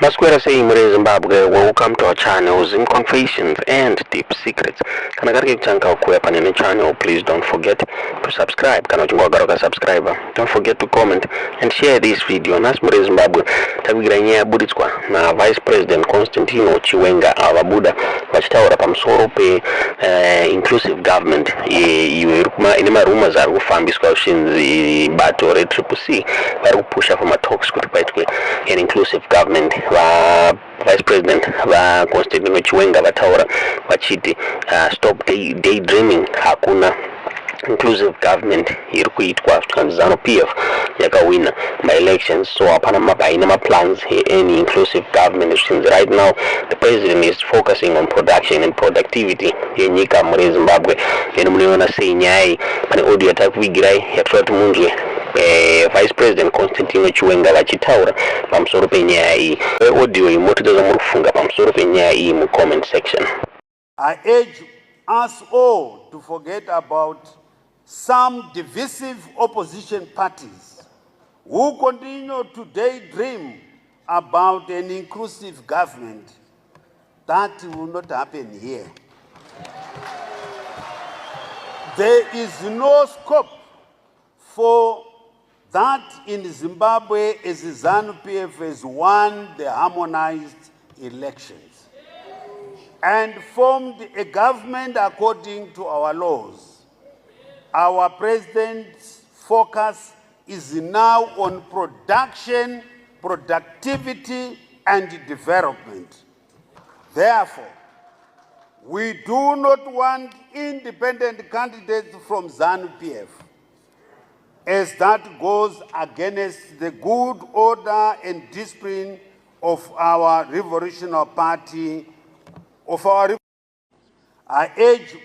Masquera saying Zimbabwe, welcome to our channels, Confessions and Deep Secrets. Kana kari kuchanga ukuya panene channel, please don't forget to subscribe. Kana uchungwa garoka subscriber. Don't forget to comment and share this video. Nas Zimbabwe, tabigira nyea buditswa na Vice President Constantino Chiwenga avabuda vachitaura pamusoro pe inclusive government inema rumors ari kufambiswa ushinzi bato re-CCC vari kupusha for talks kuti paitwe an inclusive government. Vice President Constantino Chiwenga vataura vachiti stop daydreaming, hakuna inclusive government iri kuitwa ZNU PF yakawina my elections, so haina ma plans any inclusive government. Since right now the president is focusing on production and productivity yenyika muri Zimbabwe. Yeni muliona sei nyai pane audio yatakuvigirai yatirati munzwe Vice President Constantino Chiwenga vachitaura pamusoro penyaya iyi. Audio imotodaza muri kufunga pamusoro penyaya iyi mu comment section. I urge us all to forget about some divisive opposition parties who continue to daydream about an inclusive government. That will not happen here. There is no scope for that in Zimbabwe as ZNU PF has won the harmonized elections and formed a government according to our laws. Our president's focus is now on production, productivity, and development. Therefore, we do not want independent candidates from ZNU PF, as that goes against the good order and discipline of our revolutionary party, I urge